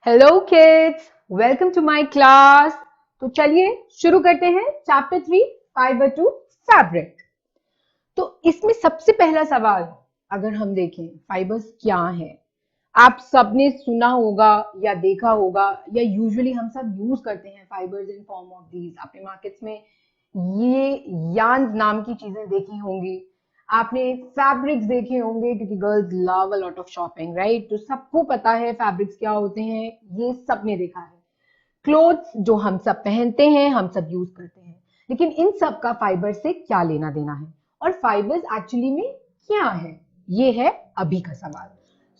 Hello kids, welcome to my class. तो चलिए शुरू करते हैं चैप्टर 3 फाइबर टू फैब्रिक। तो इसमें सबसे पहला सवाल अगर हम देखें फाइबर्स क्या है, आप सबने सुना होगा या देखा होगा या यूजुअली हम सब यूज करते हैं fibres in form of these. आपने मार्केट्स में ये यार्न नाम की चीजें देखी होंगी, आपने फैब्रिक्स देखे होंगे क्योंकि girls love a lot of shopping, right. तो सबको पता है फैब्रिक्स क्या होते हैं, ये सबने देखा है। क्लोथ्स जो हम सब पहनते हैं, हम सब यूज करते हैं, लेकिन इन सब का फाइबर से क्या लेना देना है और फाइबर्स एक्चुअली में क्या है, ये है अभी का सवाल।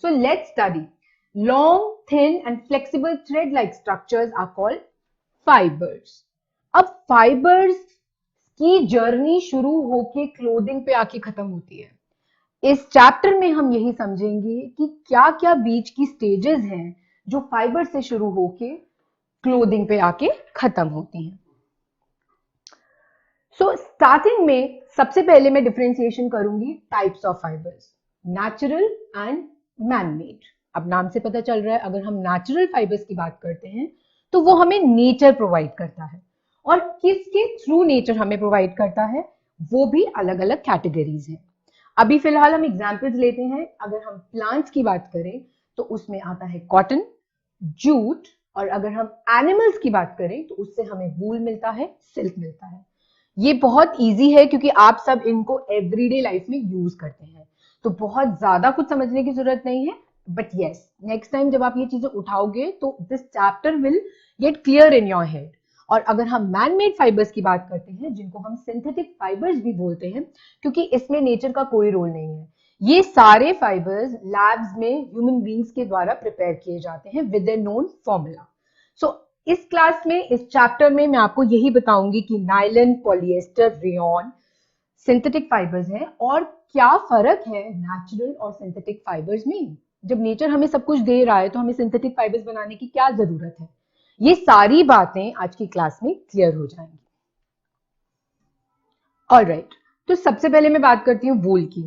So let's study. Long, thin and flexible thread like structures are called fibres. अब फाइबर्स की जर्नी शुरू होके क्लोथिंग पे आके खत्म होती है। इस चैप्टर में हम यही समझेंगे कि क्या क्या बीच की स्टेजेस हैं जो फाइबर से शुरू होके क्लोथिंग पे आके खत्म होती हैं। सो स्टार्टिंग में सबसे पहले मैं डिफरेंशिएशन करूंगी types of fibres, natural and manmade. अब नाम से पता चल रहा है, अगर हम नेचुरल फाइबर्स की बात करते हैं तो वो हमें नेचर प्रोवाइड करता है, और किसके थ्रू नेचर हमें प्रोवाइड करता है वो भी अलग अलग कैटेगरीज हैं। अभी फिलहाल हम एग्जांपल्स लेते हैं। अगर हम प्लांट्स की बात करें तो उसमें आता है कॉटन, जूट, और अगर हम एनिमल्स की बात करें तो उससे हमें वूल मिलता है, सिल्क मिलता है। ये बहुत इजी है क्योंकि आप सब इनको एवरीडे लाइफ में यूज करते हैं, तो बहुत ज्यादा कुछ समझने की जरूरत नहीं है। बट यस, नेक्स्ट टाइम जब आप ये चीजें उठाओगे तो this chapter will get clear in your head. और अगर हम मैन मेड फाइबर्स की बात करते हैं, जिनको हम सिंथेटिक फाइबर्स भी बोलते हैं, क्योंकि इसमें नेचर का कोई रोल नहीं है, ये सारे फाइबर्स लैब्स में ह्यूमन बींग्स के द्वारा प्रिपेयर किए जाते हैं विद ए नोन फॉर्मूला। सो इस क्लास में, इस चैप्टर में मैं आपको यही बताऊंगी कि nylon, polyester, rayon synthetic fibres हैं और क्या फर्क है नेचुरल और सिंथेटिक फाइबर्स में। जब नेचर हमें सब कुछ दे रहा है तो हमें सिंथेटिक फाइबर्स बनाने की क्या जरूरत है। ये सारी बातें आज की क्लास में क्लियर हो जाएंगी। ऑलराइट, तो सबसे पहले मैं बात करती हूँ वूल की।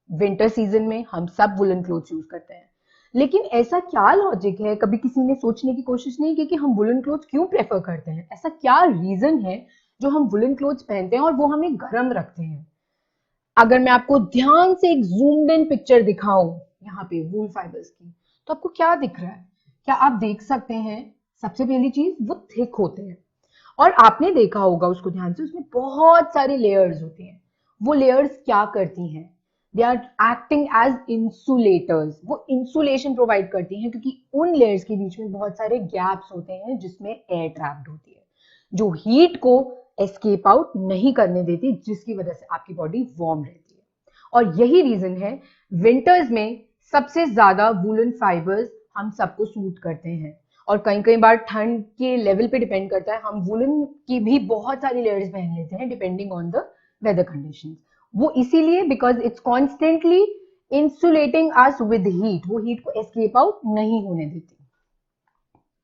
विंटर सीजन में हम सब वुलन क्लोथ्स यूज करते हैं, लेकिन ऐसा क्या लॉजिक है, कभी किसी ने सोचने की कोशिश नहीं की कि हम वुलन क्लोथ्स क्यों प्रेफर करते हैं। ऐसा क्या रीजन है जो हम वुलन क्लोथ्स पहनते हैं और वो हमें गर्म रखते हैं। अगर मैं आपको ध्यान से एक जूम्ड इन पिक्चर दिखाऊं यहाँ पे वूल फाइबर्स की, तो आपको क्या दिख रहा है, क्या आप देख सकते हैं। सबसे पहली चीज, वो थिक होते हैं, और आपने देखा होगा उसको ध्यान से, उसमें बहुत सारी लेयर्स होती हैं। वो लेयर्स क्या करती हैं, they are acting as insulators. वो इंसुलेशन प्रोवाइड करती हैं क्योंकि उन लेयर्स के बीच में बहुत सारे गैप्स होते हैं जिसमें एयर ट्रैप्ड होती है, जो हीट को एस्केप आउट नहीं करने देती, जिसकी वजह से आपकी बॉडी वार्म रहती है। और यही रीजन है विंटर्स में सबसे ज्यादा वूलन फाइबर्स हम सबको सूट करते हैं। और कई कई बार ठंड के लेवल पे डिपेंड करता है, हम वुलन की भी बहुत सारी लेयर्स पहन लेते हैं depending on the weather conditions. वो इसीलिए because it's constantly insulating us with heat, वो हीट को एस्केप आउट नहीं होने देती।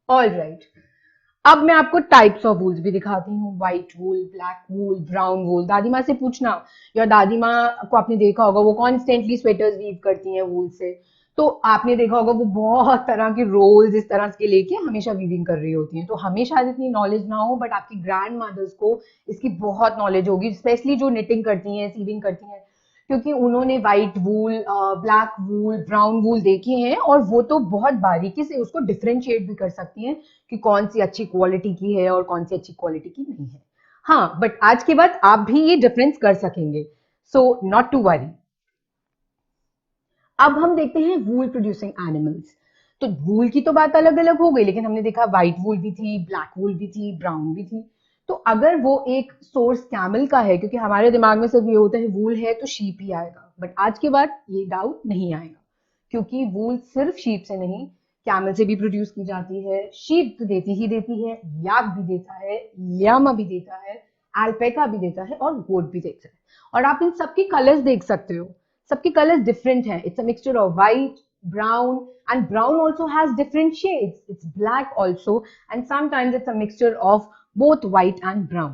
ऑल राइट, अब मैं आपको टाइप्स ऑफ वूल्स भी दिखाती हूँ। व्हाइट वूल, ब्लैक वूल, ब्राउन वूल। दादी माँ से पूछना, या दादी माँ को आपने देखा होगा वो कॉन्स्टेंटली स्वेटर्स वीव करती हैं वूल से, तो आपने देखा होगा वो बहुत तरह के रोल्स इस तरह के लेके हमेशा वीविंग कर रही होती हैं। तो हमें शायद इतनी नॉलेज ना हो, बट आपकी ग्रैंड मदर्स को इसकी बहुत नॉलेज होगी, स्पेशली जो निटिंग करती हैं, सीविंग करती हैं, क्योंकि उन्होंने व्हाइट वूल, ब्लैक वूल, ब्राउन वूल देखी हैं, और वो तो बहुत बारीकी से उसको डिफरेंशिएट भी कर सकती हैं कि कौन सी अच्छी क्वालिटी की है और कौन सी अच्छी क्वालिटी की नहीं है। हाँ, बट आज के बाद आप भी ये डिफरेंस कर सकेंगे, सो नॉट टू वरी। अब हम देखते हैं वूल प्रोड्यूसिंग एनिमल्स। तो वूल की तो बात अलग अलग हो गई, लेकिन हमने देखा व्हाइट वूल भी थी, ब्लैक वूल भी थी, ब्राउन भी थी। तो अगर वो एक सोर्स कैमल का है, क्योंकि हमारे दिमाग में सिर्फ ये होता है वूल है तो शीप ही आएगा, बट आज के बाद ये डाउट नहीं आएगा, क्योंकि वूल सिर्फ शीप से नहीं, कैमल से भी प्रोड्यूस की जाती है। शीप तो देती ही देती है, याक भी देता है, ल्यामा भी देता है, अल्पैका भी देता है, और गोट भी देता है। और आप इन सबकी कलर्स देख सकते हो, सबके कलर्स डिफरेंट हैं। It's a mixture of white, brown, and brown also has different shades. It's black also, and sometimes it's a mixture of both white and brown.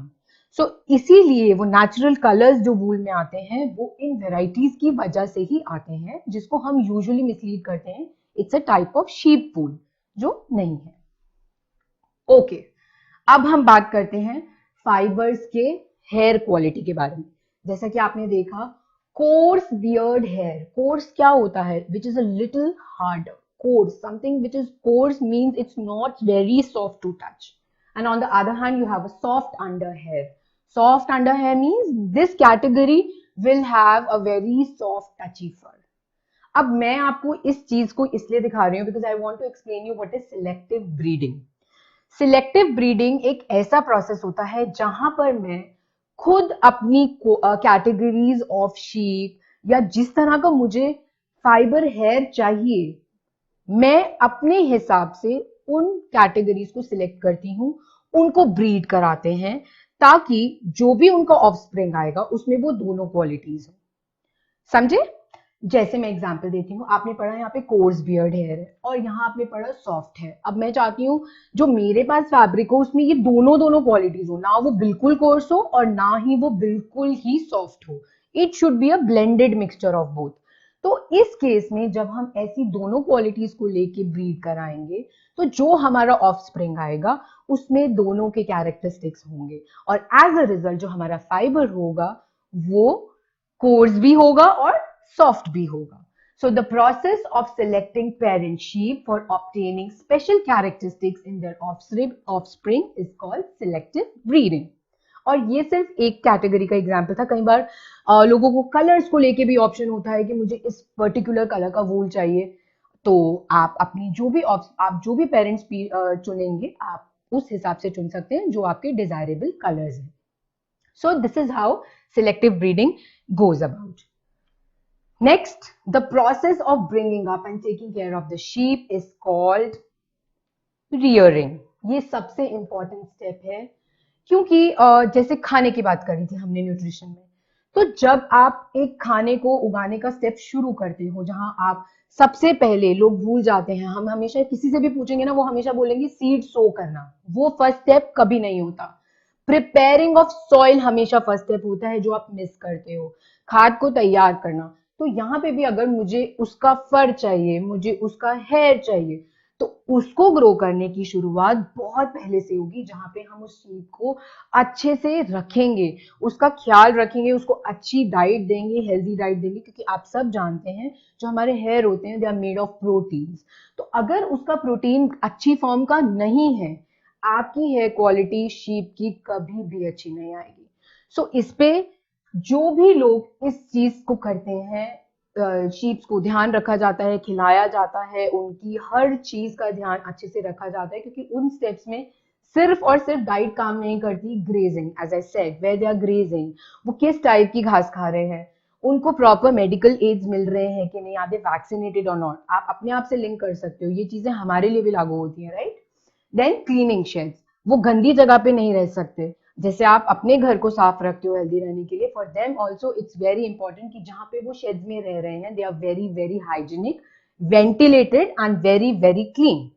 So इसीलिए वो नेचुरल कलर्स जो वूल में आते हैं वो इन वेराइटीज की वजह से ही आते हैं, जिसको हम यूजुअली मिसलीड करते हैं, it's a type of sheep wool. जो नहीं है। ओके, अब हम बात करते हैं फाइबर्स के हेयर क्वालिटी के बारे में। जैसा कि आपने देखा, कोर्स बियर्ड हेयर, कोर्स क्या होता है? Which is a little harder. Coarse, something which is coarse means it's not very soft to touch, and on the other hand you have a soft under hair. Soft under hair means this category will have a very soft touchy fur. अब मैं आपको इस चीज को इसलिए दिखा रही हूँ because I want to explain you what is selective breeding. Selective breeding एक ऐसा प्रोसेस होता है जहां पर मैं खुद अपनी कैटेगरीज ऑफ शीप या जिस तरह का मुझे फाइबर हेयर चाहिए, मैं अपने हिसाब से उन कैटेगरीज को सिलेक्ट करती हूँ, उनको ब्रीड कराते हैं ताकि जो भी उनका ऑफस्प्रिंग आएगा उसमें वो दोनों क्वालिटीज हो। समझे? जैसे मैं एग्जांपल देती हूँ, आपने पढ़ा यहाँ पे कोर्स बियर्ड हेयर है और यहाँ आपने पढ़ा सॉफ्ट है। अब मैं चाहती हूँ जो मेरे पास फैब्रिक हो उसमें ये दोनों दोनों क्वालिटीज हो, ना वो बिल्कुल कोर्स हो और ना ही वो बिल्कुल ही सॉफ्ट हो। It should be a blended mixture of both. तो इस केस में जब हम ऐसी दोनों क्वालिटीज को लेके ब्रीड कराएंगे तो जो हमारा ऑफस्प्रिंग आएगा उसमें दोनों के कैरेक्टरिस्टिक्स होंगे और एज अ रिजल्ट जो हमारा फाइबर होगा वो कोर्स भी होगा और soft भी होगा. So the process of selecting parent sheep for obtaining special characteristics in their offspring is called selective breeding. और ये सिर्फ एक कैटेगरी का एग्जाम्पल था। कई बार लोगों को कलर्स को लेके भी ऑप्शन होता है कि मुझे इस पर्टिकुलर कलर का वूल चाहिए, तो आप अपनी जो भी पेरेंट्स चुनेंगे आप उस हिसाब से चुन सकते हैं जो आपके डिजायरेबल कलर्स हैं. सो this is how selective breeding goes about. Next, the process of bringing up and taking care of the sheep is called rearing. ये सबसे important step है क्योंकि जैसे खाने की बात करी थी हमने न्यूट्रिशन में, तो जब आप एक खाने को उगाने का स्टेप शुरू करते हो जहां आप सबसे पहले लोग भूल जाते हैं, हम हमेशा किसी से भी पूछेंगे ना वो हमेशा बोलेंगे सीड सो करना, वो फर्स्ट स्टेप कभी नहीं होता. प्रिपेयरिंग ऑफ सॉइल हमेशा फर्स्ट स्टेप होता है जो आप मिस करते हो. खाद को तैयार करना, तो यहाँ पे भी अगर मुझे उसका फर चाहिए, मुझे उसका हेयर चाहिए, तो उसको ग्रो करने की शुरुआत बहुत पहले से होगी जहां पे हम उस शीप को अच्छे से रखेंगे, उसका ख्याल रखेंगे, उसको अच्छी डाइट देंगे, हेल्दी डाइट देंगे, क्योंकि आप सब जानते हैं जो हमारे हेयर होते हैं they are made of proteins. तो अगर उसका प्रोटीन अच्छी फॉर्म का नहीं है, आपकी हेयर क्वालिटी शीप की कभी भी अच्छी नहीं आएगी. सो इस पे जो भी लोग इस चीज को करते हैं, शीप्स को ध्यान रखा जाता है, खिलाया जाता है, उनकी हर चीज का ध्यान अच्छे से रखा जाता है, क्योंकि उन स्टेप्स में सिर्फ और सिर्फ डाइट काम नहीं करती. Grazing, as I said, where they are grazing, वो किस टाइप की घास खा रहे हैं, उनको प्रॉपर मेडिकल एड्स मिल रहे हैं कि नहीं, आर दे वैक्सीनेटेड और नॉट. आप अपने आप से लिंक कर सकते हो, ये चीजें हमारे लिए भी लागू होती है, राइट. देन क्लीनिंग शेड्स, वो गंदी जगह पे नहीं रह सकते. जैसे आप अपने घर को साफ रखते हो हेल्दी रहने के लिए, for them also it's very important कि जहां पे वो शेड्स में रह रहे हैं they are very very hygienic, ventilated and very very clean.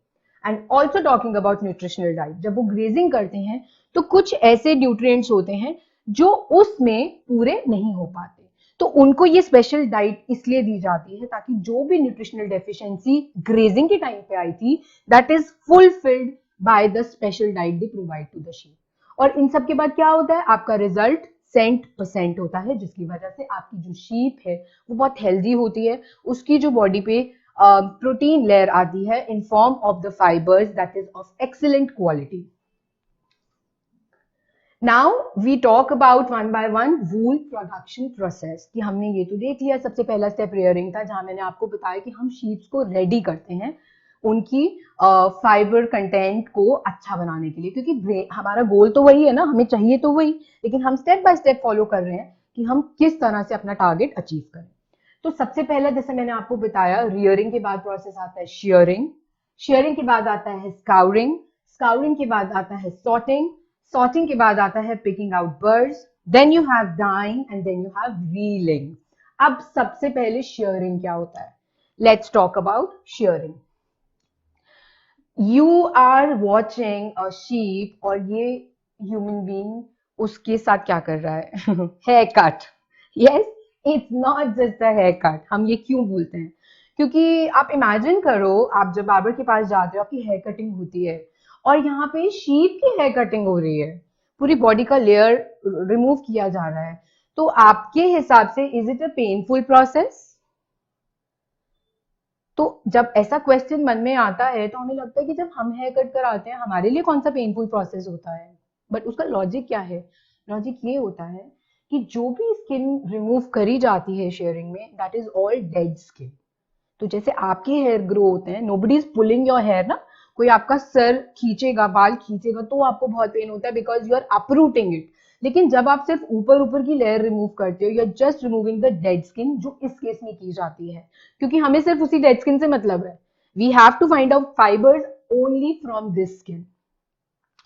And also talking about nutritional diet, जब वो ग्रेजिंग करते हैं तो कुछ ऐसे न्यूट्रिएंट्स होते हैं जो उसमें पूरे नहीं हो पाते, तो उनको ये स्पेशल डाइट इसलिए दी जाती है ताकि जो भी न्यूट्रिशनल डेफिशिएंसी ग्रेजिंग के टाइम पे आई थी that is fulfilled by the special diet they provide to the sheep. और इन सब के बाद क्या होता है, आपका रिजल्ट सेंट% होता है, जिसकी वजह से आपकी जो शीप है वो बहुत हेल्दी होती है, उसकी जो बॉडी पे प्रोटीन लेयर आती है in form of the fibres that is of excellent quality. Now we talk about one by one wool production process. कि हमने ये तो देख लिया, सबसे पहला स्टेप रेयरिंग था जहां मैंने आपको बताया कि हम शीप्स को रेडी करते हैं उनकी फाइबर कंटेंट को अच्छा बनाने के लिए, क्योंकि हमारा गोल तो वही है ना, हमें चाहिए तो वही, लेकिन हम स्टेप बाय स्टेप फॉलो कर रहे हैं कि हम किस तरह से अपना टारगेट अचीव करें. तो सबसे पहले जैसे मैंने आपको बताया, रियरिंग के बाद प्रोसेस आता है शेयरिंग, शेयरिंग के बाद आता है स्काउरिंग, स्काउरिंग के बाद आता है सॉर्टिंग, सॉर्टिंग के बाद आता है picking out birds, then you have dyeing and then you have reeling. अब सबसे पहले शेयरिंग क्या होता है, let's talk about shearing. You are watching a sheep और ये human being उसके साथ क्या कर रहा है, hair cut. Yes, it's not just a hair cut. हम ये क्यों बोलते हैं, क्योंकि आप इमेजिन करो, आप जब बार्बर के पास जाते हो, आपकी हेयर कटिंग होती है और यहाँ पे शीप की हेयर कटिंग हो रही है, पूरी बॉडी का लेयर रिमूव किया जा रहा है, तो आपके हिसाब से is it a painful process? तो जब ऐसा क्वेश्चन मन में आता है तो हमें लगता है कि जब हम हेयर कट कराते हैं हमारे लिए कौन सा पेनफुल प्रोसेस होता है, बट उसका लॉजिक क्या है? लॉजिक ये होता है कि जो भी स्किन रिमूव करी जाती है शेयरिंग में, that is all dead skin. तो जैसे आपके हेयर ग्रो होते हैं, nobody is pulling your hair ना, कोई आपका सर खींचेगा, बाल खींचेगा तो आपको बहुत पेन होता है because you are uprooting it. लेकिन जब आप सिर्फ ऊपर ऊपर की लेयर रिमूव करते हो, you are just removing the dead skin, जो इस केस में की जाती है, क्योंकि हमें सिर्फ उसी डेड स्किन से मतलब है। We have to find out fibres only from this skin.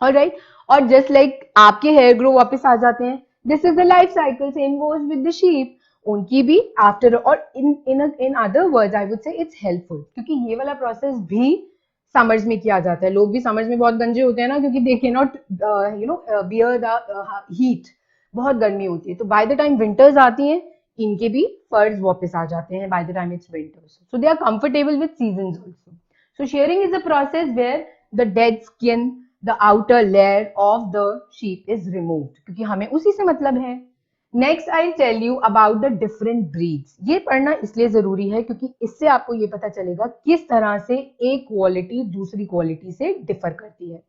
Alright, और जस्ट लाइक आपके हेयर ग्रो वापस आ जाते हैं, this is the life cycle, same goes with the sheep. उनकी भी आफ्टर, और in other words I would say it's helpful, क्योंकि ये वाला प्रोसेस भी समर्स में किया जाता है। लोग भी समर्स में बहुत गंजे होते हैं ना, क्योंकि they can not bear the heat, बहुत गर्मी होती है। तो बाय द टाइम विंटर्स आती हैं, इनके भी फर्स वापस आ जाते हैं by the time it's winters, so they are comfortable with seasons also. So shearing is a process where the dead skin, the outer layer of the sheep is removed, क्योंकि हमें उसी से मतलब है। Next I tell you about the different breeds. ये पढ़ना इसलिए जरूरी है क्योंकि इससे आपको ये पता चलेगा किस तरह से एक क्वालिटी दूसरी क्वालिटी से डिफर करती है।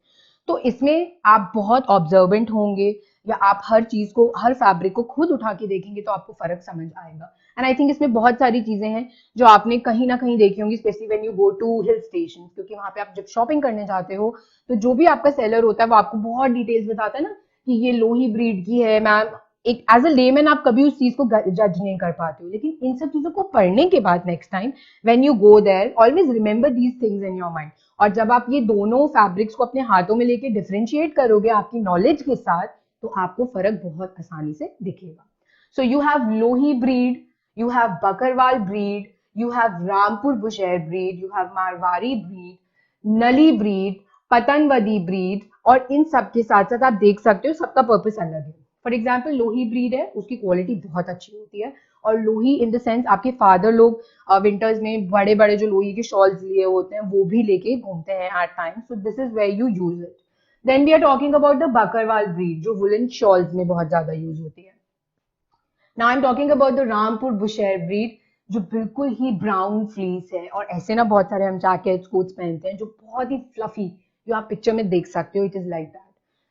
तो इसमें आप बहुत ऑब्जर्वेंट होंगे, या आप हर चीज को, हर फैब्रिक को खुद उठा के देखेंगे तो आपको फर्क समझ आएगा। एंड आई थिंक इसमें बहुत सारी चीजें हैं जो आपने कहीं ना कहीं देखी होंगी, specially when you go to hill station, क्योंकि वहां पे आप जब शॉपिंग करने जाते हो तो जो भी आपका सेलर होता है वो आपको बहुत डिटेल्स बताता है ना कि ये लोही ब्रीड की है मैम। एक एज अ लेमैन आप कभी उस चीज को जज नहीं कर पाते हो, लेकिन इन सब चीजों को पढ़ने के बाद next time when you go there, always remember these things in your mind. और जब आप ये दोनों फैब्रिक्स को अपने हाथों में लेके डिफरेंशिएट करोगे आपकी नॉलेज के साथ, तो आपको फर्क बहुत आसानी से दिखेगा। So you have Lohi breed, you have Bakarwal breed, you have Rampur Bushehr breed, you have Marwari breed, Nali breed, Patanwadi breed, और इन सब के साथ साथ आप देख सकते हो सबका पर्पस अलग है। फॉर एग्जाम्पल लोही ब्रीड है, उसकी क्वालिटी बहुत अच्छी होती है, और लोही इन द सेंस आपके फादर लोग विंटर्स में बड़े बड़े जो लोही के शॉल्स लिए होते हैं वो भी लेके घूमते हैं at time, so this is where you use it. Then we are talking about the Bakarwal breed, जो वुलन शॉल्स में बहुत ज्यादा यूज होती है। Now I am talking about the Rampur Bushahr breed, जो बिल्कुल ही ब्राउन फ्लीस है, और ऐसे ना बहुत सारे हम जैकेट्स कोट्स पहनते हैं जो बहुत ही फ्लफी, जो आप पिक्चर में देख सकते हो, it is like that.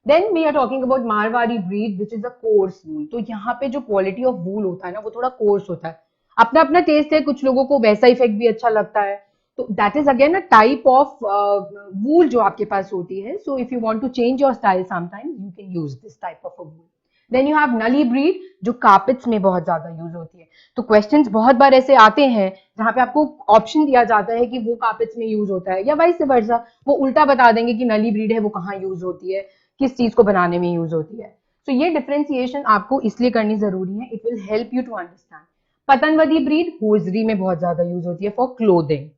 Then we are talking about Marwari breed which is a coarse wool. तो यहाँ पे जो क्वालिटी ऑफ वूल होता है ना वो थोड़ा कोर्स होता है, अपना अपना टेस्ट है, कुछ लोगों को वैसा इफेक्ट भी अच्छा लगता है। तो that is again a type of wool जो आपके पास होती है। So if you want to change your style sometimes you can use this type of a wool. Then you have Nali breed, जो कार्पेट्स में बहुत ज्यादा यूज होती है। तो क्वेश्चंस बहुत बार ऐसे आते हैं जहां पे आपको ऑप्शन दिया जाता है कि वो कार्पेट्स में यूज होता है, या वाइस वर्सा, वो उल्टा बता देंगे कि नली ब्रीड है वो कहाँ यूज होती है, किस चीज को बनाने में यूज होती है। तो ये डिफरेंशिएशन आपको इसलिए करनी जरूरी है, it will help you to understand. Patanwadi breed hosiery में बहुत ज्यादा यूज होती है for clothing.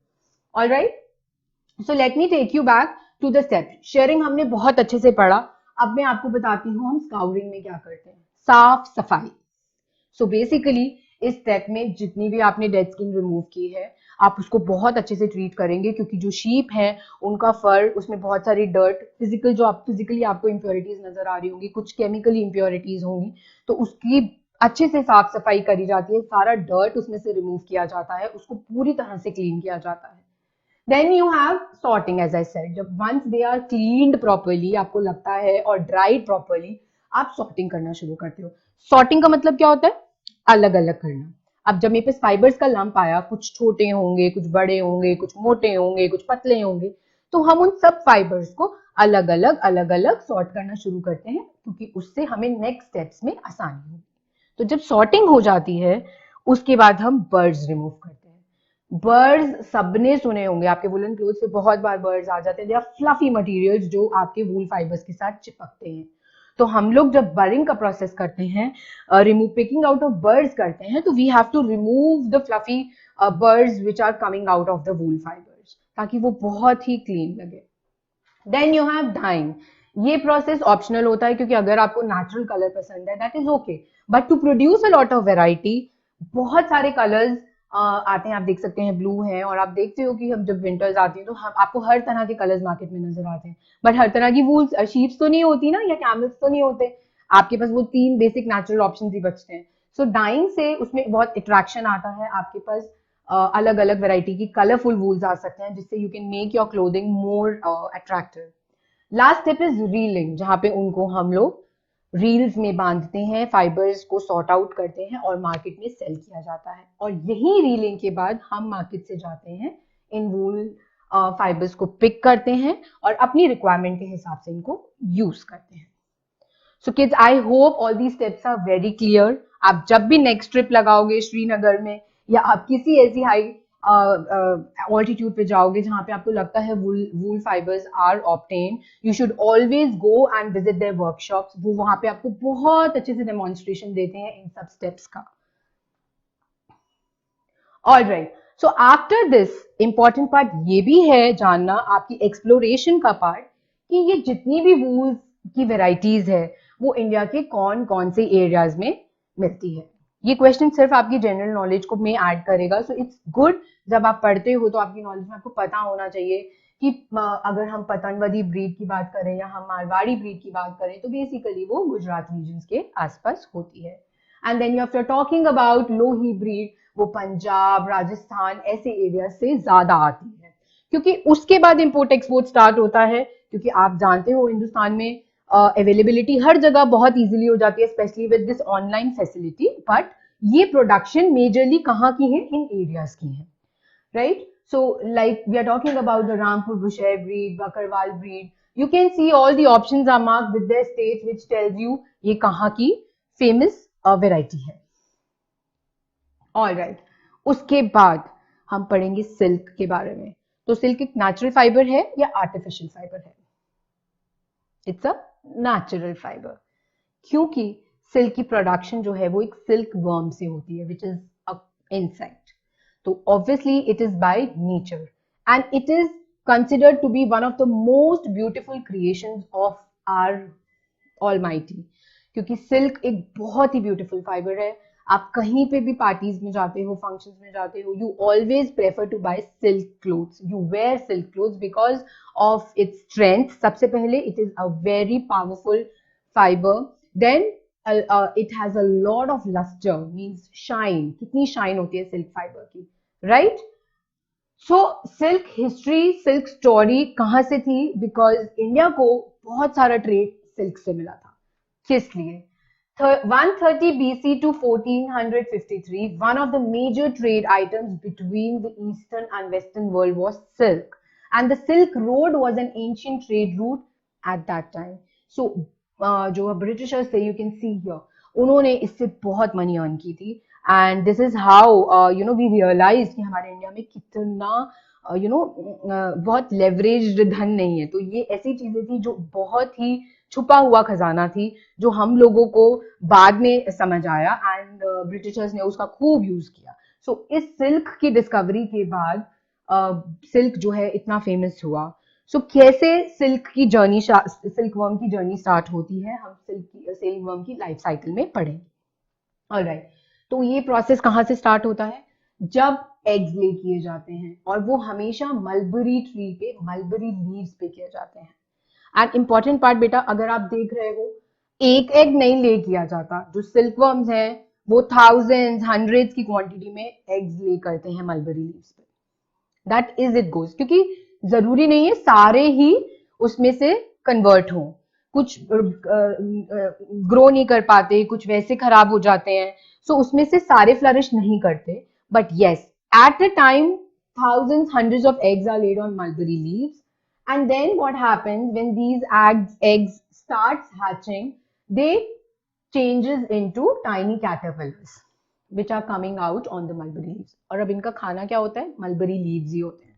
Alright, so let me take you back to the step. Sharing हमने बहुत अच्छे से पढ़ा, अब मैं आपको बताती हूँ हम स्काउरिंग में क्या करते हैं, साफ सफाई। सो बेसिकली इस स्टेप में जितनी भी आपने डेड स्किन रिमूव की है आप उसको बहुत अच्छे से ट्रीट करेंगे, क्योंकि जो शीप है उनका फर, उसमें बहुत सारी डर्ट, फिजिकल जो आप फिजिकली आपको इंप्योरिटीज नजर आ रही होंगी, कुछ केमिकल इंप्योरिटीज होंगी, तो उसकी अच्छे से साफ सफाई करी जाती है, सारा डर्ट उसमें से रिमूव किया जाता है, उसको पूरी तरह से क्लीन किया जाता है। Then you have sorting, as I said, जब once they are cleaned properly, आपको लगता है, और dried properly, आप sorting करना शुरू करते हो। Sorting का मतलब क्या होता है? अलग अलग करना। अब जब मेरे पास फाइबर्स का लंप आया, कुछ छोटे होंगे, कुछ बड़े होंगे, कुछ मोटे होंगे, कुछ पतले होंगे, तो हम उन सब फाइबर्स को अलग अलग सॉर्ट करना शुरू करते हैं, क्योंकि उससे हमें नेक्स्ट स्टेप्स में आसानी होगी। तो जब सॉर्टिंग हो जाती है उसके बाद हम बर्ड्स रिमूव करते हैं। बर्ड्स सबने सुने होंगे, आपके वुलन क्लोथ पे बहुत बार बर्ड्स आ जाते हैं, दे आर फ्लफी मटेरियल्स जो आपके वूल फाइबर्स के साथ चिपकते हैं। तो हम लोग जब बरिंग का प्रोसेस करते हैं, remove picking out of birds करते हैं, तो we have to remove the fluffy birds which are coming out of the wool fibres, ताकि वो बहुत ही क्लीन लगे। Then you have dyeing. ये प्रोसेस ऑप्शनल होता है, क्योंकि अगर आपको नेचुरल कलर पसंद है that is okay, but to produce a lot of variety, बहुत सारे कलर्स आते हैं, आप देख सकते हैं ब्लू है, और आप देखते हो कि हम जब विंटर्स आती हैं तो हम आपको हर तरह के कलर्स मार्केट में नजर आते हैं, बट हर तरह की वूल शीप्स तो नहीं होती ना, या कैमल्स तो नहीं होते, आपके पास वो 3 बेसिक नेचुरल ऑप्शन ही बचते हैं। सो डाइंग से उसमें बहुत अट्रैक्शन आता है, आपके पास अलग अलग वैरायटी की कलरफुल वूल्स आ सकते हैं, जिससे you can make your clothing more attractive. Last step is railing, जहां पे उनको हम लोग रील्स में बांधते हैं, फाइबर्स को सॉर्ट आउट करते हैं और मार्केट में सेल किया जाता है, और यही रीलिंग के बाद हम मार्केट से जाते हैं, इन वूल फाइबर्स को पिक करते हैं और अपनी रिक्वायरमेंट के हिसाब से इनको यूज करते हैं। So kids, I hope all the steps are very clear. आप जब भी नेक्स्ट ट्रिप लगाओगे श्रीनगर में, या आप किसी ऐसी हाई ऑल्टीट्यूड पे जाओगे जहां पे आपको लगता है wool fibres are obtain, you should always go and visit their workshops. वो वहां पे आपको बहुत अच्छे से डेमोन्स्ट्रेशन देते हैं इन सब स्टेप्स का। All right, so after this important part ये भी है जानना, आपकी एक्सप्लोरेशन का पार्ट, कि ये जितनी भी वूल्स की वेराइटीज है वो इंडिया के कौन कौन से एरियाज में मिलती है। ये क्वेश्चन सिर्फ आपकी जनरल नॉलेज को में ऐड करेगा, सो इट्स गुड जब आप पढ़ते हो तो आपकी नॉलेज में आपको पता होना चाहिए कि अगर हम पतंगवदी ब्रीड की बात करें या हम मारवाड़ी ब्रीड की बात करें तो बेसिकली वो गुजरात रीजन के आसपास होती है। And then you after talking about Lohi breed, वो पंजाब, राजस्थान ऐसे एरिया से ज्यादा आती है, क्योंकि उसके बाद इंपोर्ट एक्सपोर्ट स्टार्ट होता है, क्योंकि आप जानते हो हिंदुस्तान में अवेलेबिलिटी हर जगह बहुत इजीली हो जाती है, specially with this online facility, but ये प्रोडक्शन मेजरली कहाँ की है, इन एरियाज की है, right? So like we are talking about the Rampur Bushahr breed, Bakarwal breed, you can see all the options are marked with their states which tells you ये कहाँ की famous variety है। ऑल राइट, उसके बाद हम पढ़ेंगे सिल्क के बारे में। तो सिल्क एक नेचुरल फाइबर है या आर्टिफिशियल फाइबर है? इट्स अ नेचुरल फाइबर, क्योंकि सिल्क की प्रोडक्शन जो है वो एक सिल्क वर्म से होती है, विच इज अ इंसेक्ट। तो obviously it is by nature and it is considered to be one of the most beautiful creations of our Almighty, क्योंकि सिल्क एक बहुत ही ब्यूटीफुल फाइबर है। आप कहीं पे भी पार्टीज में जाते हो, फंक्शंस में जाते हो, you always prefer to buy silk clothes, you wear silk clothes because of its strength. सबसे पहले it is a very powerful fibre, then it has a lot of lustre, means shine, कितनी shine होती है silk fibre की, right? So silk history, silk story कहां से थी? Because India को बहुत सारा ट्रेड सिल्क से मिला था। किस लिए? 130 BC to 1453, one of the major trade items between the eastern and western world was silk, and the Silk Road was an ancient trade route at that time. So जो Britishers थे, you can see here, उन्होंने इससे बहुत money earn की थी, and this is how we realise कि हमारे India में कितना बहुत लेवरेज्ड धन नहीं है। तो ये ऐसी चीजें थी जो बहुत ही छुपा हुआ खजाना थी, जो हम लोगों को बाद में समझ आया, एंड ब्रिटिशर्स ने उसका खूब यूज किया। सो इस सिल्क की डिस्कवरी के बाद सिल्क जो है इतना फेमस हुआ। सो कैसे सिल्क की जर्नी, सिल्क वर्म की जर्नी स्टार्ट होती है, हम सिल्क वर्म की लाइफ साइकिल में पढ़ेंगे। ऑलराइट, तो ये प्रोसेस कहाँ से स्टार्ट होता है? जब एग्स ले किए जाते हैं, और वो हमेशा मलबरी ट्री पे, मलबरी लीव्स पे किए जाते हैं। एंड इंपॉर्टेंट पार्ट बेटा, अगर आप देख रहे हो, एक एग नहीं ले किया जाता। जो सिल्क वर्म्स हैं वो थाउजेंड्स, हंड्रेड्स की क्वांटिटी में एग्स ले करते हैं मलबरी लीव्स पे। दैट इज इट गोज, क्योंकि जरूरी नहीं है सारे ही उसमें से कन्वर्ट हो, कुछ ग्रो नहीं कर पाते, कुछ वैसे खराब हो जाते हैं, सो उसमें से सारे फ्लरिश नहीं करते। But yes, at a time thousands, hundreds of eggs are laid on mulberry leaves, and then what happens when these eggs starts hatching, they changes into tiny caterpillars which are coming out on the mulberry leaves। और अब इनका खाना क्या होता है? mulberry leaves ही होते हैं।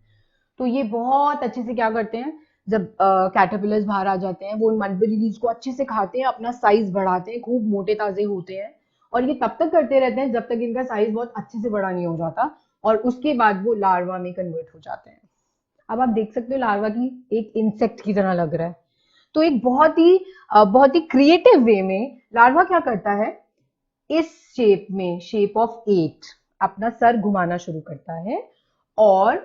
तो ये बहुत अच्छे से क्या करते हैं, जब कैटरपिलर्स बाहर आ जाते हैं, वो मलबरी लीव्स को अच्छे से खाते हैं, अपना साइज बढ़ाते हैं, खूब मोटे ताजे होते हैं, और ये तब तक करते रहते हैं जब तक इनका साइज बहुत अच्छे से बड़ा नहीं हो जाता, और उसके बाद वो लार्वा में कन्वर्ट हो जाते हैं। अब आप देख सकते हो लार्वा की एक इंसेक्ट की तरह लग रहा है। तो एक बहुत ही क्रिएटिव वे में लार्वा क्या करता है, इस शेप में, शेप ऑफ 8, अपना सर घुमाना शुरू करता है और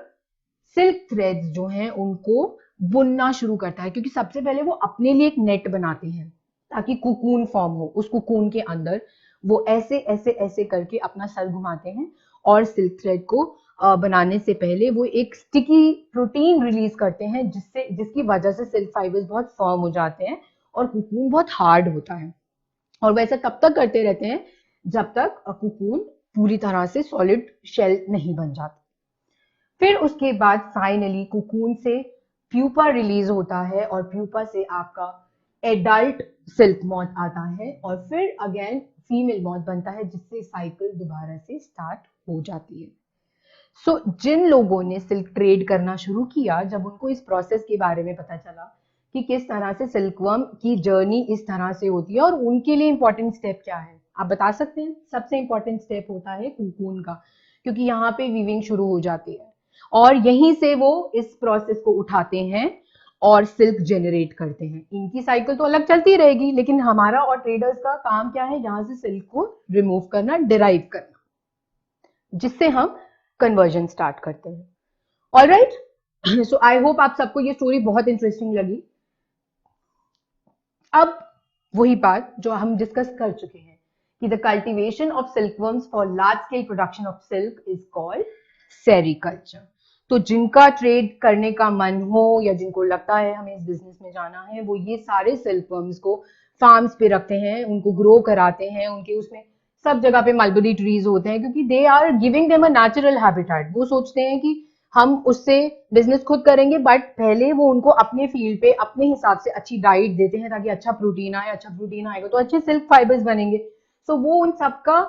सिल्क थ्रेड्स जो हैं उनको बुनना शुरू करता है, क्योंकि सबसे पहले वो अपने लिए एक नेट बनाते हैं ताकि कुकून फॉर्म हो। उस कुकून के अंदर वो ऐसे ऐसे ऐसे करके अपना सर घुमाते हैं और सिल्क थ्रेड को बनाने से पहले वो एक स्टिकी प्रोटीन रिलीज करते हैं जिसकी वजह से सिल्क फाइबर्स बहुत फर्म हो जाते हैं और कुकून बहुत हार्ड होता है। और वैसा तब तक करते रहते हैं जब तक कुकून पूरी तरह से सॉलिड शेल नहीं बन जाता। फिर उसके बाद फाइनली कुकून से प्यूपा रिलीज होता है और प्यूपा से आपका एडल्ट सिल्क मॉथ आता है और फिर अगेन फीमेल मॉथ बनता है, जिससे साइकिल दोबारा से स्टार्ट हो जाती है। सो जिन लोगों ने सिल्क ट्रेड करना शुरू किया, जब उनको इस प्रोसेस के बारे में पता चला कि किस तरह से सिल्कवर्म की जर्नी इस तरह से होती है और उनके लिए इंपॉर्टेंट स्टेप क्या है, आप बता सकते हैं? सबसे इंपॉर्टेंट स्टेप होता है कुकून का, क्योंकि यहाँ पे वीविंग शुरू हो जाती है और यहीं से वो इस प्रोसेस को उठाते हैं और सिल्क जनरेट करते हैं। इनकी साइकिल तो अलग चलती रहेगी, लेकिन हमारा और ट्रेडर्स का काम क्या है, यहाँ से सिल्क को रिमूव करना, डिराइव करना, जिससे हम कन्वर्जन स्टार्ट करते हैं। ऑलराइट, सो आई होप आप सबको ये स्टोरी बहुत इंटरेस्टिंग लगी। अब वही बात जो हम डिस्कस कर चुके हैं कि the cultivation of silkworms for large scale production of silk is called sericulture. तो जिनका ट्रेड करने का मन हो या जिनको लगता है हमें इस बिजनेस में जाना है, वो ये सारे सिल्कवर्म्स को फार्म्स पे रखते हैं, उनको ग्रो कराते हैं, उनके उसमें सब जगह पे मलबरी ट्रीज होते हैं, क्योंकि they are giving them a natural habitat. वो सोचते हैं कि हम उससे बिजनेस खुद करेंगे, बट पहले वो उनको अपने फील्ड पे अपने हिसाब से अच्छी डाइट देते हैं ताकि अच्छा प्रोटीन आए, अच्छा प्रोटीन आएगा तो अच्छे सिल्क फाइबर्स बनेंगे। सो वो उन सबका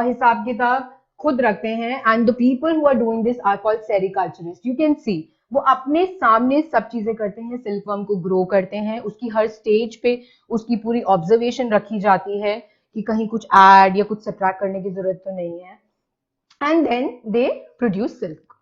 हिसाब किताब खुद रखते हैं and the people who are doing this are called sericulturist. You can see वो अपने सामने सब चीजें करते हैं, सिल्कवर्म को ग्रो करते हैं, उसकी हर स्टेज पे उसकी पूरी ऑब्जर्वेशन रखी जाती है कि कहीं कुछ ऐड या कुछ सब्ट्रैक्ट करने की जरूरत तो नहीं है, and then they produce silk.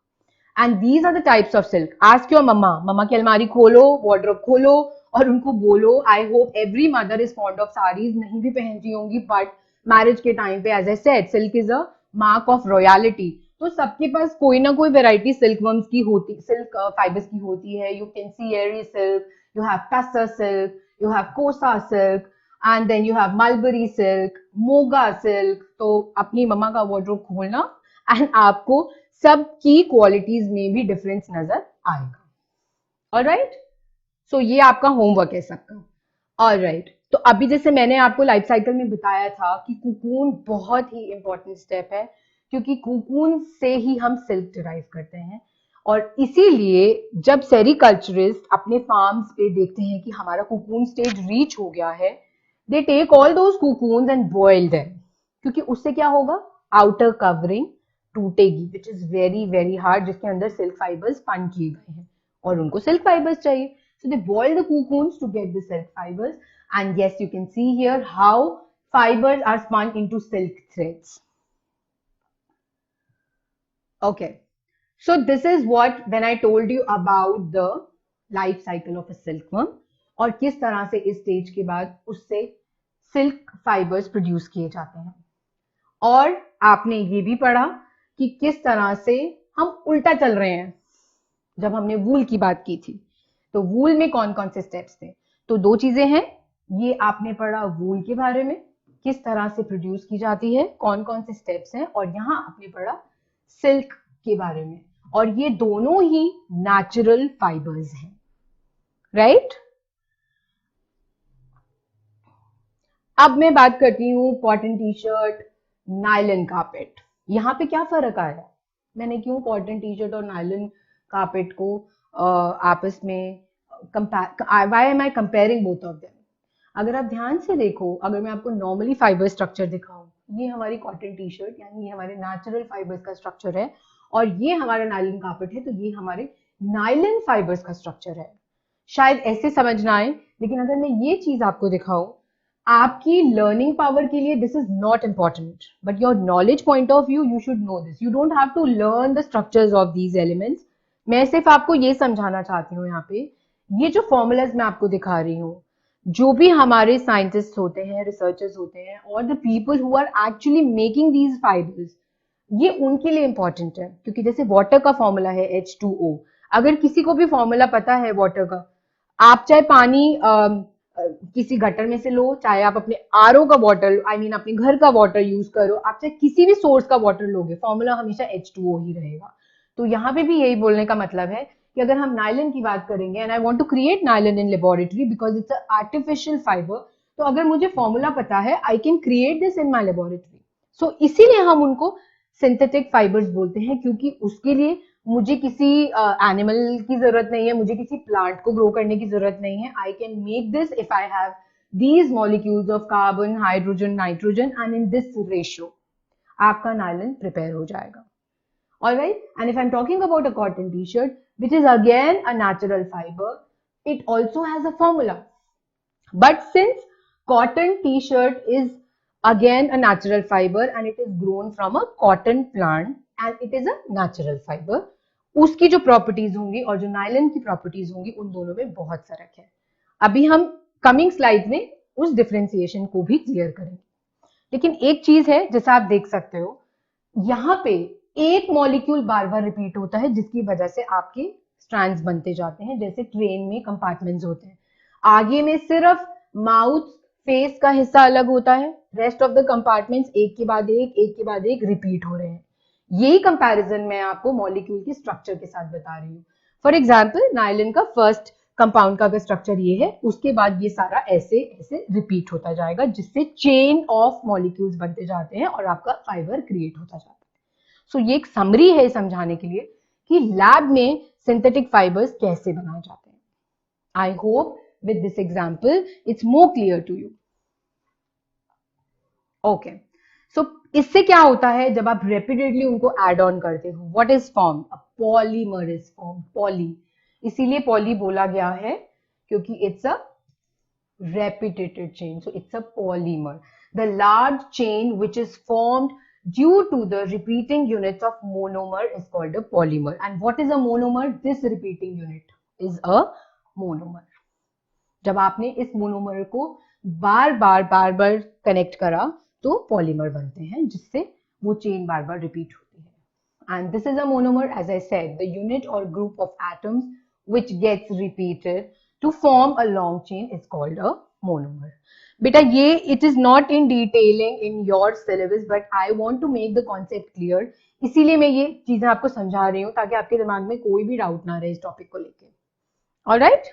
And these are the types of silk. Ask your mamma, मम्मा की अलमारी खोलो, वार्डरोब खोलो और उनको बोलो, I hope every mother is fond of saris, नहीं भी पहनती होंगी बट मैरिज के टाइम पे as I said silk is a mark of royalty, तो सबके पास कोई ना कोई वेराइटी सिल्कवर्म्स की होती, सिल्क फाइबर्स की होती है। You can see eri silk, you have tussar silk, you have kosa silk and then you have mulberry silk, muga silk. तो अपनी मम्मा का वार्डरोब खोलना एंड आपको सबकी क्वालिटीज में भी डिफरेंस नजर आएगा। ऑलराइट, सो ये आपका होमवर्क है सबका। ऑलराइट, तो अभी जैसे मैंने आपको लाइफ साइकिल में बताया था कि कुकून बहुत ही इंपॉर्टेंट स्टेप है, क्योंकि कुकून से ही हम सिल्क डिराइव करते हैं। और इसीलिए जब सेरिकल्चरिस्ट अपने फार्म्स पे देखते हैं कि हमारा कुकून स्टेज रीच हो गया है, they take all those cocoons and boil them, क्योंकि उससे क्या होगा, आउटर कवरिंग टूटेगी, which is very very hard, जिसके अंदर सिल्क फाइबर्स स्पन किए गए हैं और उनको सिल्क फाइबर्स चाहिए। So they boil the cocoons to get the silk fibers, and yes, you can see here how fibers are spun into silk threads. Okay, so this is what when I told you about the life cycle of a silkworm और किस तरह से इस stage के बाद उससे silk fibres produce किए जाते हैं। और आपने ये भी पढ़ा कि किस तरह से हम उल्टा चल रहे हैं। जब हमने वूल की बात की थी तो वूल में कौन कौन से स्टेप्स थे, तो दो चीजें हैं, ये आपने पढ़ा वूल के बारे में, किस तरह से प्रोड्यूस की जाती है, कौन कौन से स्टेप्स हैं, और यहाँ आपने पढ़ा सिल्क के बारे में, और ये दोनों ही नेचुरल फाइबर्स हैं, राइट। अब मैं बात करती हूँ cotton T shirt, nylon carpet. यहाँ पे क्या फर्क आया, मैंने क्यों कॉटन टी शर्ट और नायलन कार्पेट को आपस में why am I comparing both of them. अगर आप ध्यान से देखो, अगर मैं आपको नॉर्मली फाइबर स्ट्रक्चर दिखाऊं, ये हमारी कॉटन टी शर्ट यानी ये हमारे नेचुरल फाइबर्स का स्ट्रक्चर है, और ये हमारा नायलन कार्पेट है तो ये हमारे नायलन फाइबर्स का स्ट्रक्चर है। शायद ऐसे समझ ना आए, लेकिन अगर मैं ये चीज आपको दिखाऊं, आपकी लर्निंग पावर के लिए this is not important, but your knowledge point of view you should know this. You don't have to learn the structures of these elements. मैं सिर्फ आपको ये समझाना चाहती हूँ, यहाँ पे ये जो फॉर्मूलाज मैं आपको दिखा रही हूँ, जो भी हमारे साइंटिस्ट होते हैं, रिसर्चर्स होते हैं, और the people who are actually making these fibres, ये उनके लिए इंपॉर्टेंट है, क्योंकि जैसे वाटर का फॉर्मूला है H2O, अगर किसी को भी फॉर्मूला पता है वाटर का, आप चाहे पानी किसी गटर में से लो, चाहे आप अपने आरओ का वाटर, अपने घर का वाटर यूज करो, आप चाहे किसी भी सोर्स का वाटर लोगे, फॉर्मूला हमेशा H2O ही रहेगा। तो यहाँ पे भी यही बोलने का मतलब है कि अगर हम नायलन की बात करेंगे, and I want to create nylon in laboratory because it's a artificial fibre, तो अगर मुझे फॉर्मूला पता है, I can create this in my laboratory. So इसीलिए हम उनको सिंथेटिक फाइबर्स बोलते हैं, क्योंकि उसके लिए मुझे किसी एनिमल की जरूरत नहीं है, मुझे किसी प्लांट को ग्रो करने की जरूरत नहीं है। I can make this if I have these molecules of carbon, hydrogen, nitrogen and in this ratio आपका नायलन प्रिपेयर हो जाएगा। Alright, and if I'm talking about a cotton t-shirt, which is again a natural fiber, it also has a formula. But since cotton t-shirt is again a natural fiber and it is grown from a cotton plant and it is a natural fiber, उसकी जो properties होंगी और जो nylon की properties होंगी उन दोनों में बहुत फर्क है। अभी हम कमिंग स्लाइड में उस डिफरेंशिएशन को भी क्लियर करेंगे। लेकिन एक चीज है जैसा आप देख सकते हो, यहाँ पे एक मॉलिक्यूल बार बार रिपीट होता है, जिसकी वजह से आपके स्ट्रैंड्स बनते जाते हैं। जैसे ट्रेन में कंपार्टमेंट्स होते हैं, आगे में सिर्फ माउथ फेस का हिस्सा अलग होता है, रेस्ट ऑफ द कंपार्टमेंट्स एक के बाद एक रिपीट हो रहे हैं। यही कंपैरिजन मैं आपको मॉलिक्यूल के स्ट्रक्चर के साथ बता रही हूँ। फॉर एग्जाम्पल, नायलन का फर्स्ट कंपाउंड का अगर स्ट्रक्चर ये है, उसके बाद ये सारा ऐसे ऐसे रिपीट होता जाएगा, जिससे चेन ऑफ मॉलिक्यूल्स बनते जाते हैं और आपका फाइबर क्रिएट होता जाता है। सो ये एक समरी है समझाने के लिए कि लैब में सिंथेटिक फाइबर्स कैसे बनाए जाते हैं। I hope with this example it's more clear to you. Okay, so इससे क्या होता है जब आप रेपिडेटली उनको एड ऑन करते हो, what is form? A polymer is form. Poly, इसीलिए पॉली बोला गया है क्योंकि it's a repeated chain, so it's a polymer. The large chain which is formed due to the repeating units of monomer is called a polymer. And what is a monomer? This repeating unit is a monomer. जब आपने इस monomer को बार बार connect करा तो polymer बनते हैं, जिससे वो चेन बार बार रिपीट होती है। And this is a monomer, as I said, the unit or group of atoms which gets repeated to form a long chain is called a monomer. बेटा ये it is not in detailing in your syllabus, but I want to make the concept clear. इसीलिए मैं ये चीजें आपको समझा रही हूँ ताकि आपके दिमाग में कोई भी डाउट ना रहे इस टॉपिक को लेके। Alright?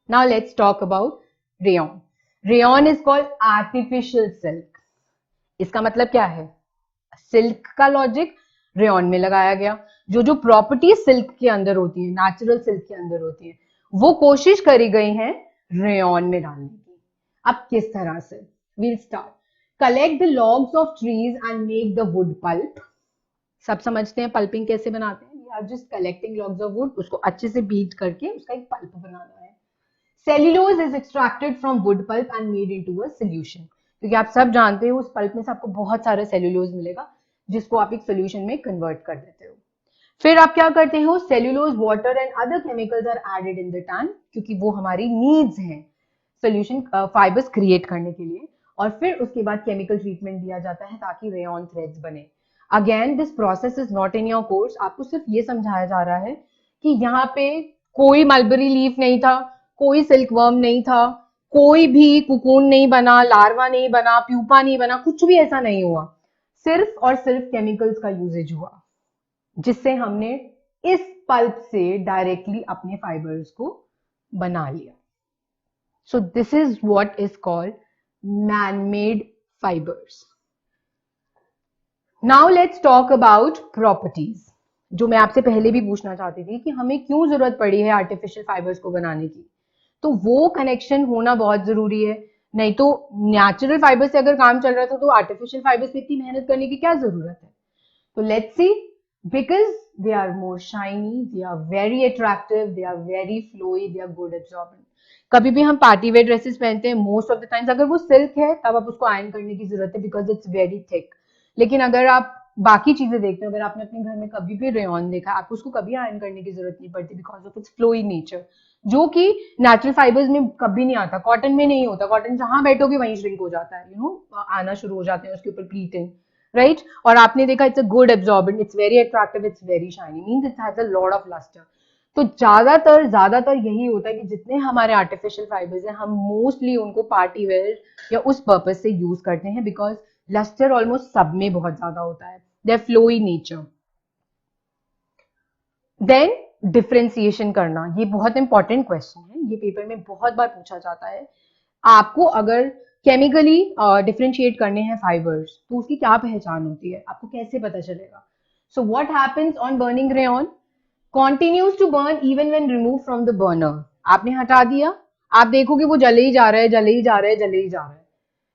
Now let's talk about rayon. Rayon is called artificial silk. इसका मतलब क्या है? सिल्क का लॉजिक रेयन में लगाया गया। जो प्रॉपर्टी सिल्क के अंदर होती है, नेचुरल सिल्क के अंदर होती है, वो कोशिश करी गई है रेयन में डालने की। अब किस तरह से? We'll start. Collect the logs of trees and make the wood pulp. सब समझते हैं पल्पिंग कैसे बनाते हैं। We are just collecting logs of wood, उसको अच्छे से बीट करके उसका एक पल्प बनाना है। Cellulose is extracted from wood pulp and made into a solution. क्योंकि आप सब जानते हो उस पल्प में से आपको बहुत सारा सेल्यूलोज मिलेगा, जिसको आप एक सोल्यूशन में कन्वर्ट कर देते हो। फिर आप क्या करते हो? Cellulose, water and other chemicals are added in the tank, क्योंकि वो हमारी नीड्स हैं सोल्यूशन फाइबर्स क्रिएट करने के लिए। और फिर उसके बाद केमिकल ट्रीटमेंट दिया जाता है ताकि रेयन थ्रेड्स बने। Again this process is not in your course. आपको सिर्फ ये समझाया जा रहा है कि यहाँ पे कोई मलबरी लीफ नहीं था, कोई सिल्कवर्म नहीं था, कोई भी कुकून नहीं बना, लार्वा नहीं बना, प्यूपा नहीं बना, कुछ भी ऐसा नहीं हुआ। सिर्फ और सिर्फ केमिकल्स का यूजेज हुआ, जिससे हमने इस पल्प से डायरेक्टली अपने फाइबर्स को बना लिया। सो this is what is called man-made fibres. Now let's talk about properties, जो मैं आपसे पहले भी पूछना चाहती थी कि हमें क्यों जरूरत पड़ी है आर्टिफिशियल फाइबर्स को बनाने की। तो वो कनेक्शन होना बहुत जरूरी है, नहीं तो नेचुरल फाइबर से अगर काम चल रहा था तो आर्टिफिशियल फाइबर से इतनी मेहनत करने की क्या जरूरत है। तो let's see, because they are more shiny, they are very attractive, they are very flowy, they are good absorbent. कभी भी हम पार्टी वेयर ड्रेसेस पहनते हैं, मोस्ट ऑफ द टाइम्स अगर वो सिल्क है तब आप उसको आयरन करने की जरूरत है बिकॉज इट्स वेरी थिक। लेकिन अगर आप बाकी चीजें देखते हो, अगर आपने अपने घर में कभी भी रेयन देखा, आपको उसको कभी आयरन करने की जरूरत नहीं पड़ती because of its flowy nature, जो कि नेचुरल फाइबर्स में कभी नहीं आता, कॉटन में नहीं होता। कॉटन जहां बैठोगे वहीं श्रिंक हो जाता है, आना शुरू हो जाते हैं उसके ऊपर प्लीटिंग, राइट? और आपने देखा it's a good absorbent, it's very attractive, it's very shiny, means it has a lot of lustre. तो ज्यादातर यही होता है कि जितने हमारे आर्टिफिशियल फाइबर्स हैं हम मोस्टली उनको पार्टी वेयर या उस पर्पज से यूज करते हैं, बिकॉज लस्टर ऑलमोस्ट सब में बहुत ज्यादा होता है, their flowy nature. Then differentiation करना, ये बहुत इंपॉर्टेंट क्वेश्चन है, ये पेपर में बहुत बार पूछा जाता है। आपको अगर केमिकली डिफरेंशिएट करने हैं फाइबर्स तो उसकी क्या पहचान होती है, आपको कैसे पता चलेगा? So what happens on burning rayon? continues to burn even when removed from the burner। आपने हटा दिया, आप देखोगे वो जले ही जा रहा है, जले ही जा रहा है, जले ही जा रहा है।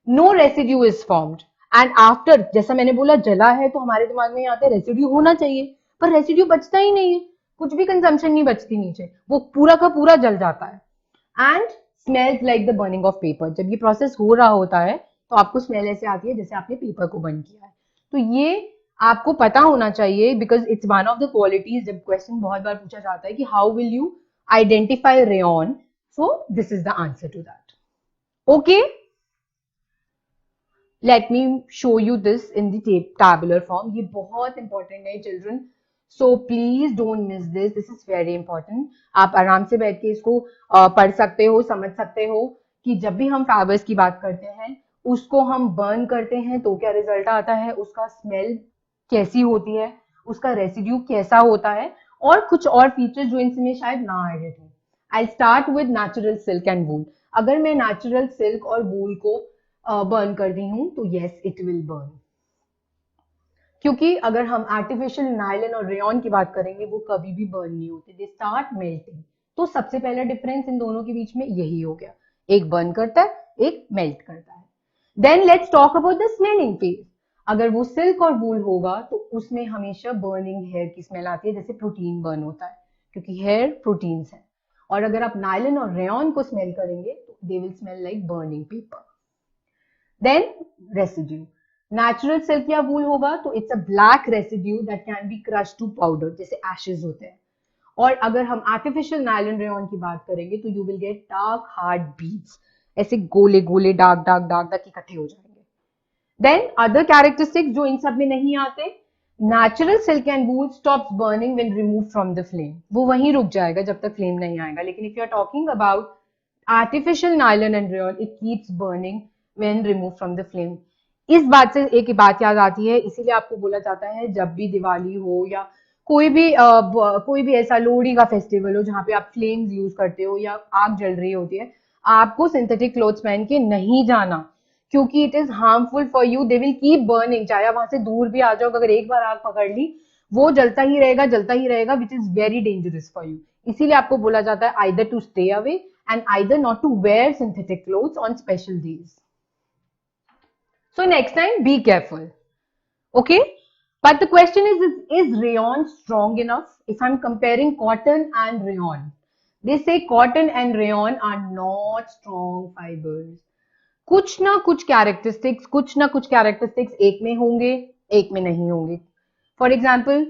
No residue is formed and after, जैसा मैंने बोला जला है तो हमारे दिमाग में आता है रेसिड्यू होना चाहिए, पर रेसिड्यू बचता ही नहीं है, कुछ भी कंजम्पशन नहीं बचती नीचे, वो पूरा का पूरा जल जाता है। And smells like the burning of paper. जब ये प्रोसेस हो रहा होता है तो आपको स्मेल ऐसे आती है जैसे आपने पेपर को बर्न किया है। तो ये आपको पता होना चाहिए, because it's one of the qualities. जब क्वेश्चन बहुत बार पूछा जाता है कि how will you identify rayon, so this is the answer to that. Okay, let me show you this in the tabular form. ये बहुत इंपॉर्टेंट है children, so please don't miss this, this is very important. आप आराम से बैठ के इसको पढ़ सकते हो, समझ सकते हो कि जब भी हम फाइबर्स की बात करते हैं, उसको हम बर्न करते हैं तो क्या रिजल्ट आता है, उसका स्मेल कैसी होती है, उसका रेसिड्यू कैसा होता है, और कुछ और फीचर्स जो इनमें शायद ना एडेड हो। I start with natural silk and wool. अगर मैं नेचुरल सिल्क और वूल को बर्न करती हूँ तो यस इट विल बर्न, क्योंकि अगर हम आर्टिफिशियल नायलन और रेयन की बात करेंगे वो कभी भी बर्न नहीं होते, दे स्टार्ट मेल्टिंग। तो सबसे पहला डिफरेंस इन दोनों के बीच में यही हो गया, एक बर्न करता है, एक मेल्ट करता है। Then let's talk about the smelling phase. अगर वो सिल्क और वूल होगा तो उसमें हमेशा बर्निंग हेयर की स्मेल आती है, जैसे प्रोटीन बर्न होता है, क्योंकि हेयर प्रोटीन्स है। और अगर आप नायलन और रेयन को स्मेल करेंगे तो they will smell like burning paper. Then residue, natural silk या वूल होगा तो it's a black residue that can be crush to powder, जैसे एशेज होते हैं। और अगर हम आर्टिफिशियल नायलन रेयन की बात करेंगे तो you will get dark hard beads, ऐसे गोले गोले डार्क डार्क डार्क डार्क इकट्ठे हो जाएंगे। देन अदर कैरेक्टरिस्टिक्स जो इन सब में नहीं आते, natural silk and wool stops burning when remove from the flame, वो वहीं रुक जाएगा जब तक फ्लेम नहीं आएगा। लेकिन if you are talking about artificial nylon and rayon, it keeps burning when remove from the flame. इस बात से एक बात याद आती है, इसीलिए आपको बोला जाता है जब भी दिवाली हो या कोई भी ऐसा लोहड़ी का फेस्टिवल हो जहां पे आप फ्लेम्स यूज करते हो या आग जल रही होती है, आपको सिंथेटिक क्लोथ्स पहन के नहीं जाना, क्योंकि it is harmful for you, they will keep burning. चाहे आप वहां से दूर भी आ जाओ, अगर एक बार आग पकड़ ली वो जलता ही रहेगा, which is very dangerous for you. इसीलिए आपको बोला जाता है either to stay away and either not to wear synthetic clothes on special days. So next time, be careful. Okay? But the question is rayon strong enough? If I'm comparing cotton and rayon, they say cotton and rayon are not strong fibers. कुछ ना कुछ characteristics एक में होंगे, एक में नहीं होंगे। फॉर एग्जाम्पल,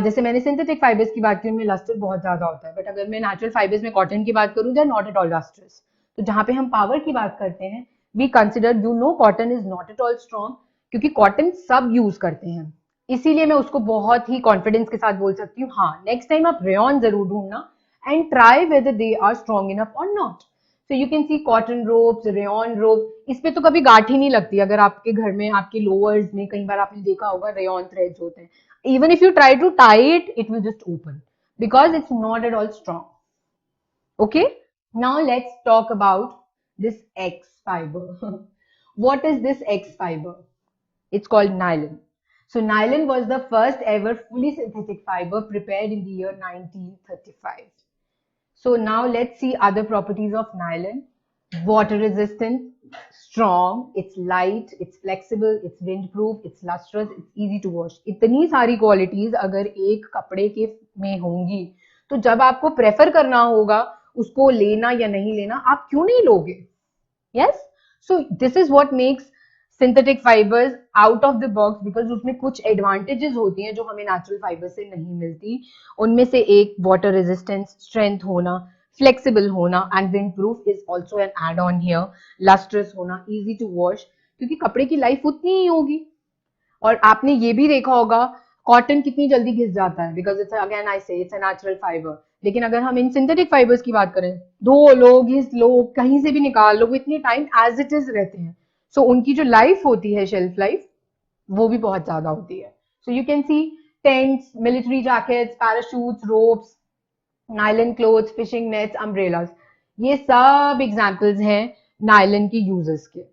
जैसे मैंने सिंथेटिक फाइबर्स की बात की, उनमें लस्टर बहुत ज्यादा होता है, बट अगर मैं नेचुरल फाइबर्स में कॉटन की बात करूं, they are not at all lustres. तो जहां पे हम पावर की बात करते हैं, we consider, you know, cotton is not at all strong, क्योंकि कॉटन सब यूज करते हैं, इसीलिए मैं उसको बहुत ही कॉन्फिडेंस के साथ बोल सकती हूँ। हाँ, नेक्स्ट टाइम आप रेयन जरूर ढूंढना and try whether they are strong enough और not. So you can see cotton ropes, rayon ropes, इस पे तो कभी गांठ ही नहीं लगती। अगर आपके घर में आपके लोअर्स में कई बार आपने देखा होगा रेयन थ्रेड्स होते हैं, even if you try to tie it, it will just open because it's not at all strong. Okay, now let's talk about this X fiber. What is this X fiber? It's called nylon. So nylon was the first ever fully synthetic fiber prepared in the year 1935. So now let's see other properties of nylon. Water resistant, strong, it's light, it's flexible, it's windproof, it's lustrous, it's easy to wash. इतनी सारी qualities अगर एक कपड़े के में होंगी तो जब आपको प्रेफर करना होगा उसको लेना या नहीं लेना, आप क्यों नहीं लोगे? Yes, so this is what makes synthetic fibres out of the box, because उसमें कुछ एडवांटेजेस होती हैं जो हमें नेचुरल फाइबर से नहीं मिलती। उनमें से एक वाटर रेजिस्टेंस, स्ट्रेंथ होना, फ्लेक्सिबल होना, and wind proof is also an add on here, lustrous होना, इजी टू वॉश, क्योंकि कपड़े की लाइफ उतनी ही होगी। और आपने ये भी देखा होगा कॉटन कितनी जल्दी घिस जाता है, बिकॉज इट्स अगेन आई से इट्स अ नेचुरल फाइबर। लेकिन अगर हम इन सिंथेटिक फाइबर्स की बात करें, धो लो, घिस लो, कहीं से भी निकाल लो, वो इतने टाइम एज इट इज रहते हैं। सो उनकी जो लाइफ होती है, शेल्फ लाइफ, वो भी बहुत ज्यादा होती है। सो you can C tents, military jackets, parachutes, ropes, nylon clothes, fishing nets, umbrellas, ये सब एग्जाम्पल्स हैं नायलन के यूजेस के।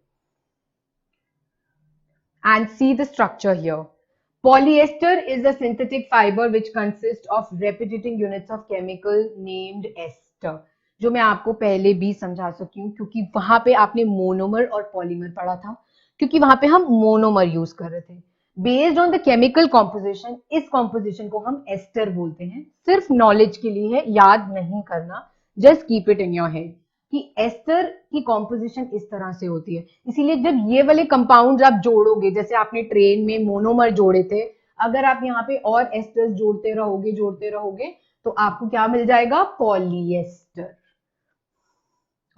And see the structure here. Polyester is a synthetic fiber which consists of repeating units of chemical named ester, जो मैं आपको पहले भी समझा सकी हूँ, क्योंकि वहां पे आपने मोनोमर और पॉलीमर पढ़ा था, क्योंकि वहां पे हम मोनोमर यूज कर रहे थे। Based on the chemical composition, इस कॉम्पोजिशन को हम एस्टर बोलते हैं। सिर्फ नॉलेज के लिए है, याद नहीं करना, just keep it in your head कि एस्टर की कॉम्पोजिशन इस तरह से होती है। इसीलिए जब ये वाले कंपाउंड आप जोड़ोगे, जैसे आपने ट्रेन में मोनोमर जोड़े थे, अगर आप यहाँ पे और एस्टर्स जोड़ते रहोगे तो आपको क्या मिल जाएगा? पॉलीएस्टर।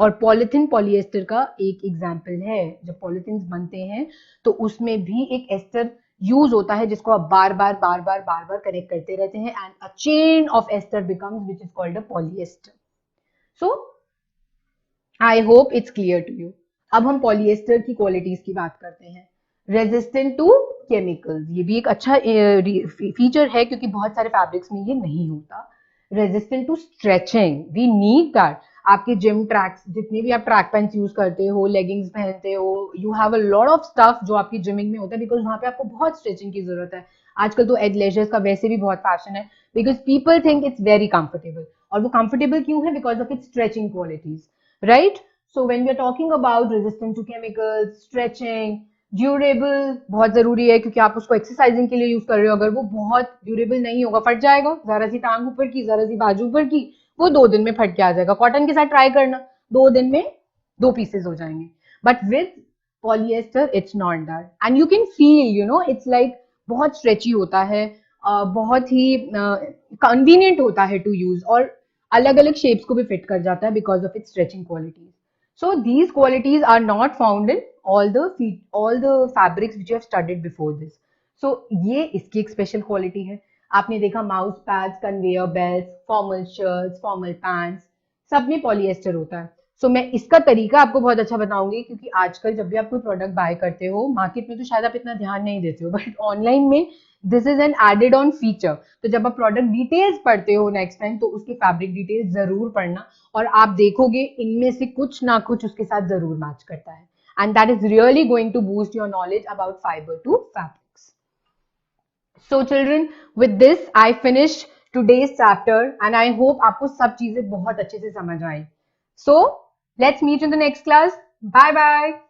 और पॉलिथीन पॉलीएस्टर का एक एग्जाम्पल है। जब पॉलिथीन बनते हैं तो उसमें भी एक एस्टर यूज होता है, जिसको आप बार बार कनेक्ट करते रहते हैं, and a chain of ester becomes which is called a polyester. So I hope it's clear to you. अब हम पॉलिएस्टर की क्वालिटीज की बात करते हैं। रेजिस्टेंट टू केमिकल्स, ये भी एक अच्छा फीचर है, क्योंकि बहुत सारे फैब्रिक्स में ये नहीं होता। Resistant to stretching, we need that. आपके जिम ट्रैक्स, जितने भी आप ट्रैक पैंट्स यूज करते हो, लेगिंग्स पहनते हो, you have a lot of stuff जो आपकी जिमिंग में होता है, बिकॉज वहां पे आपको बहुत स्ट्रेचिंग की जरूरत है। आजकल तो एथलेजर्स का वैसे भी बहुत फैशन है, because people think it's very comfortable. और वो कंफर्टेबल क्यों है? Because of its stretching qualities, right? So when we are talking about resistant to chemicals, stretching, durable बहुत जरूरी है, क्योंकि आप उसको एक्सरसाइजिंग के लिए यूज कर रहे हो। अगर वो बहुत ड्यूरेबल नहीं होगा, फट जाएगा, जरा सी टांग ऊपर की, जरा सी बाजू ऊपर की, वो 2 दिन में फट के आ जाएगा। कॉटन के साथ ट्राई करना, 2 दिन में 2 पीसेस हो जाएंगे। But with polyester it's not that, and you can feel, you know, it's like बहुत स्ट्रेची होता है, बहुत ही कन्वीनियंट होता है टू यूज, और अलग अलग शेप्स को भी फिट कर जाता है because of its stretching qualities. So these qualities are not found in all the fabrics which you have studied before this. So ये इसकी एक स्पेशल क्वालिटी है। आपने देखा mouse pads, conveyor belts, formal shirts, formal pants, सब में polyester होता है। सो मैं इसका तरीका आपको बहुत अच्छा बताऊंगी, क्योंकि आजकल जब भी आप कोई प्रोडक्ट बाय करते हो, मार्केट में तो शायद आप इतना ध्यान नहीं देते हो, बट ऑनलाइन में this is an added on feature. तो जब आप प्रोडक्ट डिटेल्स पढ़ते हो नेक्स्ट टाइम, तो उसकी फैब्रिक डिटेल्स जरूर पढ़ना, और आप देखोगे इनमें से कुछ ना कुछ उसके साथ जरूर मैच करता है, and that is really going to boost your knowledge about fiber to fabrics. So children, with this I finished today's chapter, and I hope आपको सब चीजें बहुत अच्छे से समझ आई. So let's meet in the next class. Bye bye.